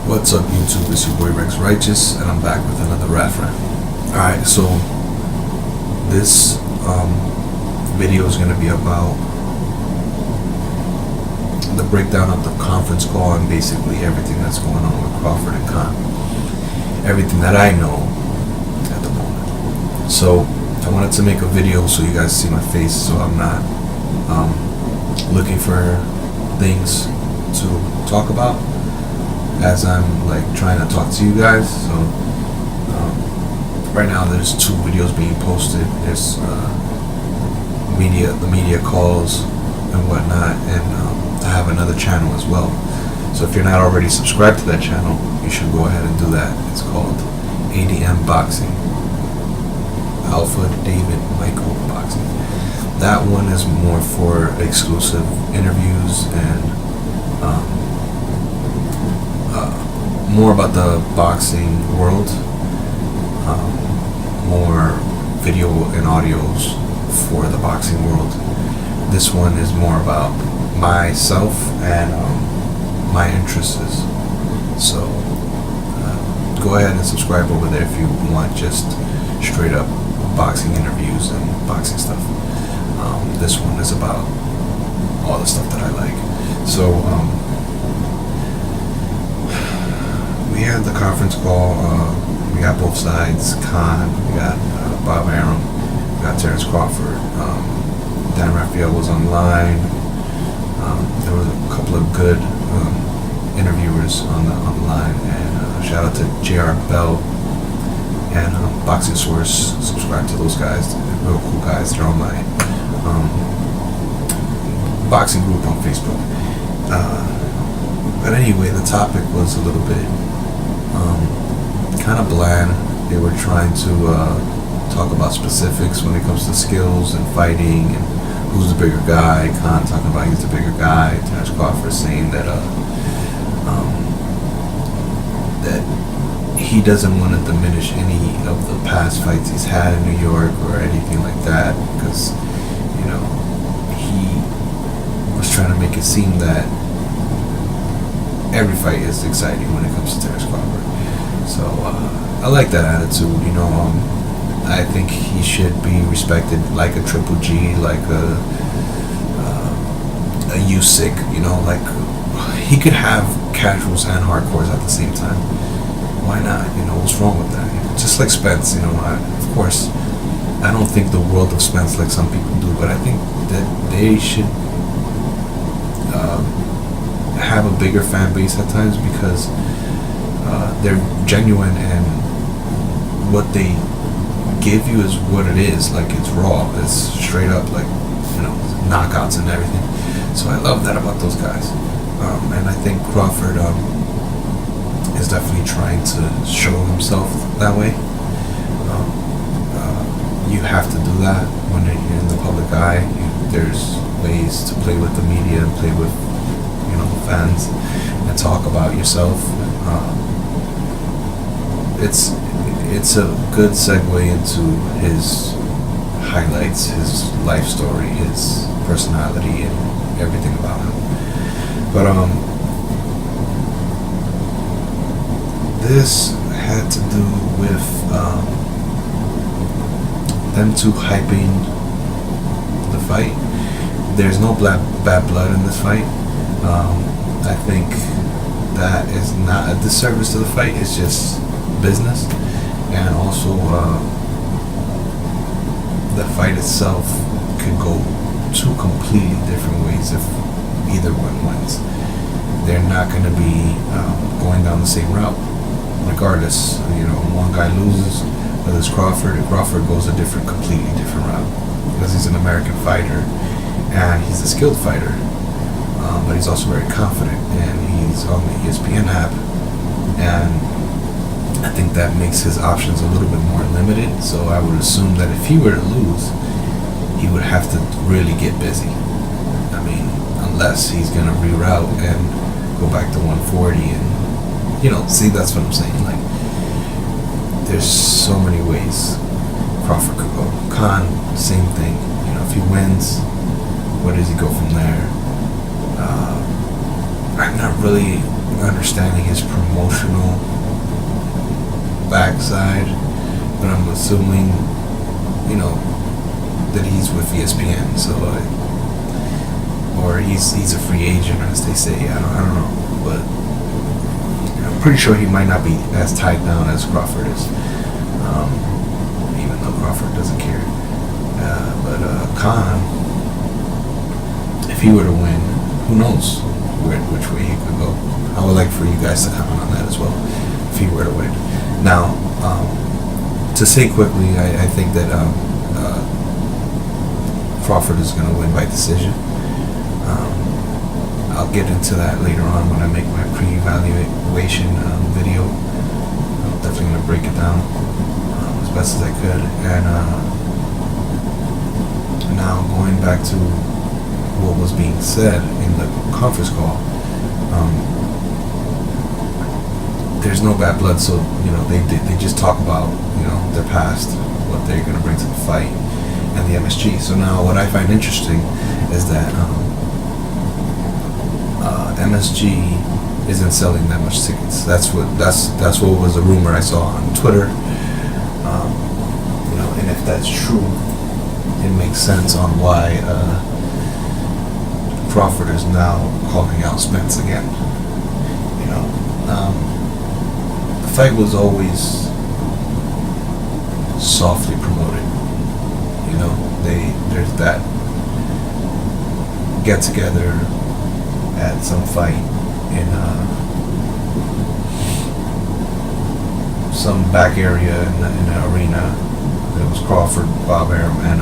What's up, YouTube? It's your boy Rex Righteous, and I'm back with another rap rant. Alright, so this video is going to be about the breakdown of the conference call and basically everything that's going on with Crawford and Khan. Everything that I know at the moment. So I wanted to make a video so you guys see my face, so I'm not looking for things to talk about as I'm like trying to talk to you guys. So right now there's 2 videos being posted. There's the media calls and whatnot, and I have another channel as well. So if you're not already subscribed to that channel, you should go ahead and do that. It's called ADM Boxing, Alpha David Michael Boxing. That one is more for exclusive interviews and more about the boxing world, more video and audios for the boxing world. This one is more about myself and my interests. So go ahead and subscribe over there if you want just straight up boxing interviews and boxing stuff. This one is about all the stuff that I like. So we had the conference call. We got both sides. Khan, we got Bob Arum, we got Terrence Crawford. Dan Raphael was online. There was a couple of good interviewers on the line, and shout out to JR Bell and Boxing Source. Subscribe to those guys. They're real cool guys. They're on my boxing group on Facebook. But anyway, the topic was a little bit kind of bland. They were trying to talk about specifics when it comes to skills and fighting and who's the bigger guy. Khan talking about he's the bigger guy. Terrence Crawford saying that that he doesn't want to diminish any of the past fights he's had in New York or anything like that, because he was trying to make it seem that every fight is exciting when it comes to Terrence Crawford. So I like that attitude. I think he should be respected like a Triple G, like a Usyk. Like he could have casuals and hardcores at the same time. Why not? What's wrong with that? Just like Spence. Of course, I don't think the world of Spence like some people do, but I think that they should have a bigger fan base at times, because they're genuine, and what they give you is what it is. Like, it's raw, it's straight up, like, knockouts and everything. So I love that about those guys, and I think Crawford is definitely trying to show himself that way. You have to do that when you're in the public eye. There's ways to play with the media and play with fans and talk about yourself. It's a good segue into his highlights, his life story, his personality, and everything about him. But this had to do with them two hyping the fight. There's no bad blood in this fight. I think that is not a disservice to the fight. It's just business, and also the fight itself could go 2 completely different ways if either one wins. They're not going to be going down the same route, regardless. One guy loses, whether it's Crawford, and Crawford goes a completely different route, because he's an American fighter and he's a skilled fighter. But he's also very confident, and he's on the ESPN app, and I think that makes his options a little bit more limited. So I would assume that if he were to lose, he would have to really get busy. Unless he's going to reroute and go back to 140, and see, that's what I'm saying. Like, there's so many ways Crawford could go. Khan, same thing. If he wins, where does he go from there? I'm not really understanding his promotional backside, but I'm assuming, you know, that he's with ESPN, so or he's a free agent, as they say. I don't know, but I'm pretty sure he might not be as tied down as Crawford is, even though Crawford doesn't care. But Khan, if he were to win, who knows which way he could go. I would like for you guys to comment on that as well, if he were to win. Now, to say quickly, I think that Crawford is going to win by decision. I'll get into that later on when I make my pre-evaluation video. I'm definitely going to break it down as best as I could. And now going back to what was being said in the conference call, there's no bad blood, so they just talk about their past, what they're going to bring to the fight, and the MSG. So now what I find interesting is that MSG isn't selling that much tickets. That's what was a rumor I saw on Twitter. And if that's true, it makes sense on why Crawford is now calling out Spence again. The fight was always softly promoted. There's that get together at some fight in some back area in the arena. It was Crawford, Bob Arum, and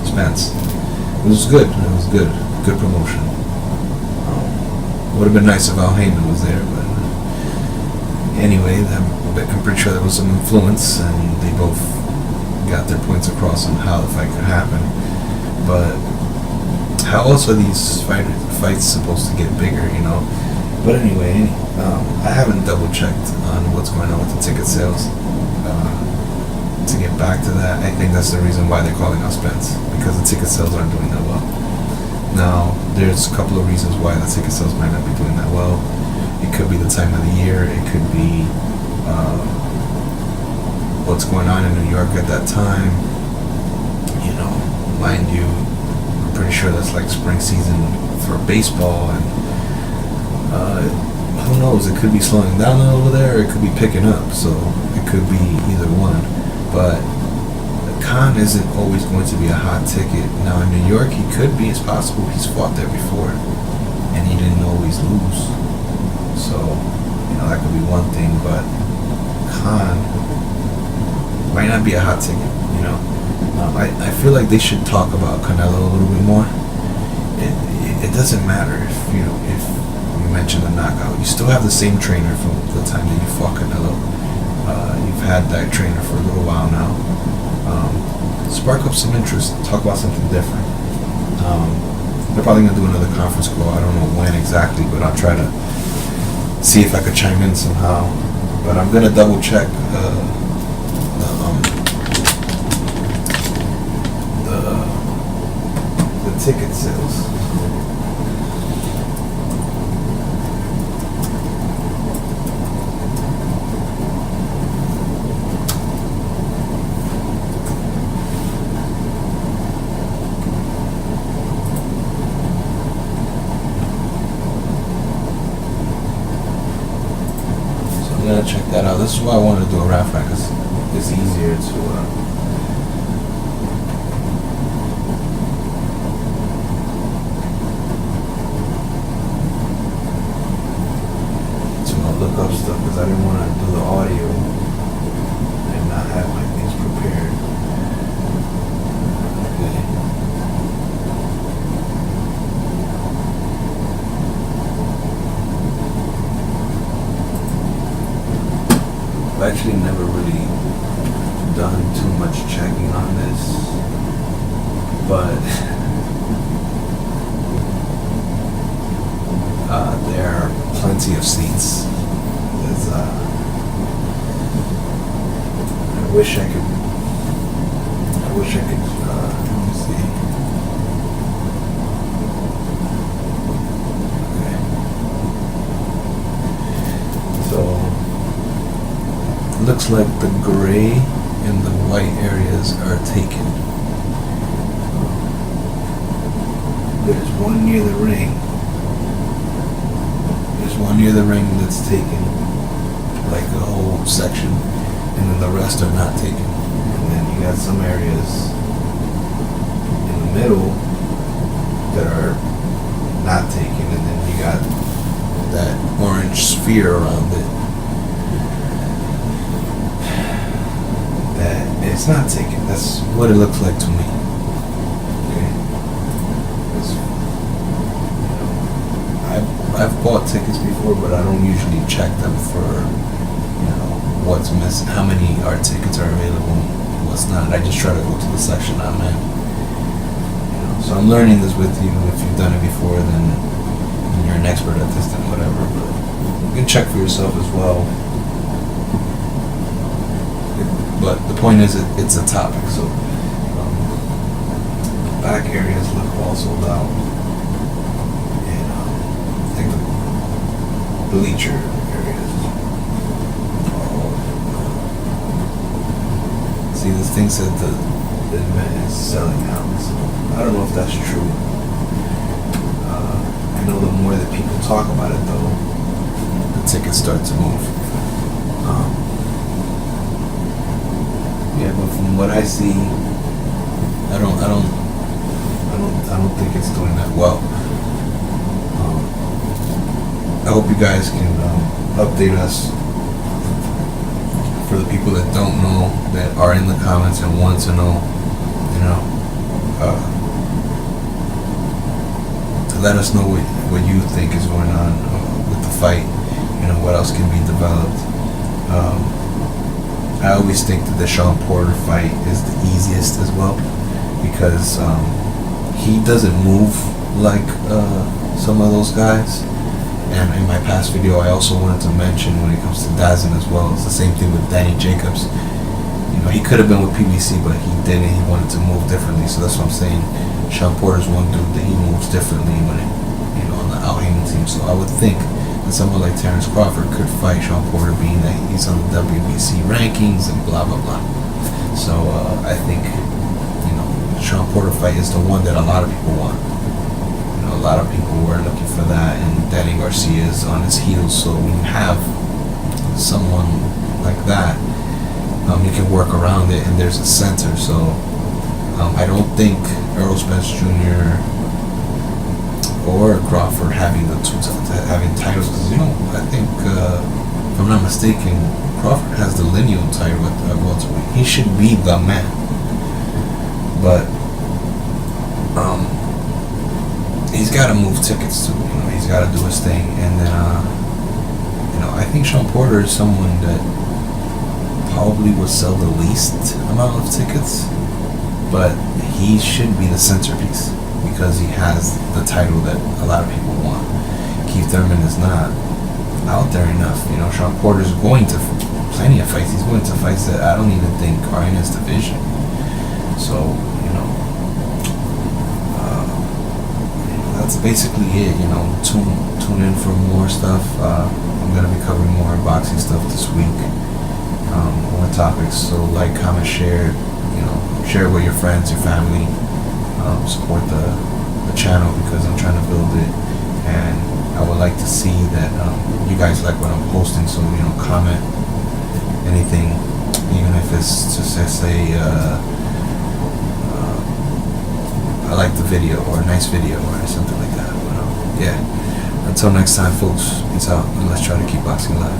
Spence. It was good. It was good. Good promotion. Would have been nice if Al Heyman was there, but anyway, I'm pretty sure there was some influence, and they both got their points across on how the fight could happen. But how else are these fights supposed to get bigger, But anyway, I haven't double checked on what's going on with the ticket sales. To get back to that, I think that's the reason why they're calling out Spence, because the ticket sales aren't doing that well. Now, there's a couple of reasons why the ticket sales might not be doing that well. It could be the time of the year. It could be what's going on in New York at that time. Mind you, I'm pretty sure that's like spring season for baseball, and who knows? It could be slowing down over there, or it could be picking up. So it could be either one. But Khan isn't always going to be a hot ticket. Now in New York, he could be. It's possible he's fought there before, and he didn't always lose. So that could be one thing. But Khan might not be a hot ticket. I feel like they should talk about Canelo a little bit more. It doesn't matter if you mention the knockout. You still have the same trainer from the time that you fought Canelo. You've had that trainer for a little while now. Spark up some interest. Talk about something different. They're probably going to do another conference call. I don't know when exactly, but I'll try to see if I could chime in somehow. But I'm going to double check the ticket sales. Check that out. This is why I wanted to do a rap fight, because it's easier to look up stuff, because I didn't want to do the audio and not have my things prepared. Okay. I've actually never really done too much checking on this, but there are plenty of seats. I wish I could, let me see. Okay. looks like the gray and the white areas are taken. There's one near the ring. There's one near the ring that's taken, like a whole section, and then the rest are not taken. And then you got some areas in the middle that are not taken, and then you got that orange sphere around it that it's not taken. That's what it looks like to me. Okay. I've bought tickets before, but I don't usually check them for, what's missing, how many art tickets are available, what's not. I just try to go to the section I'm in. So I'm learning this with you. If you've done it before, then you're an expert at this, then whatever. But you can check for yourself as well. But the point is, it's a topic. So back areas look all sold out. Bleacher areas. See, this thing said the event is selling out, so I don't know if that's true. I know the more that people talk about it, though, the tickets start to move. Yeah, but from what I see, I don't think it's doing that well. I hope you guys can update us. For the people that don't know, that are in the comments and want to know, to let us know what you think is going on with the fight. What else can be developed. I always think that the Sean Porter fight is the easiest as well, because he doesn't move like some of those guys. And in my past video, I also wanted to mention, when it comes to Dazin as well, it's the same thing with Danny Jacobs. He could have been with PBC, but he didn't. He wanted to move differently. So that's what I'm saying. Sean Porter's one dude that he moves differently when on the out-hanging team. So I would think that someone like Terrence Crawford could fight Sean Porter, being that he's on the WBC rankings and blah blah blah. So I think Sean Porter fight is the one that a lot of people want. A lot of people were looking for that, and Danny Garcia is on his heels. So when you have someone like that, you can work around it, and there's a center. So I don't think Errol Spence Jr. or Crawford having the having titles, because I think if I'm not mistaken, Crawford has the lineal title at welterweight. He should be the man, but he's got to move tickets too. He's got to do his thing, and then I think Sean Porter is someone that probably would sell the least amount of tickets, but he should be the centerpiece because he has the title that a lot of people want. Keith Thurman is not out there enough. Sean Porter is going to plenty of fights. He's going to fights that I don't even think are in his division. So that's basically it. Tune in for more stuff. I'm gonna be covering more boxing stuff this week, more topics. So like, comment, share. Share with your friends, your family. Support the channel, because I'm trying to build it, and I would like to see that you guys like what I'm posting. So comment anything, even if it's just say I like the video, or a nice video, or something like that. But, yeah. Until next time, folks. Peace out, and let's try to keep boxing alive.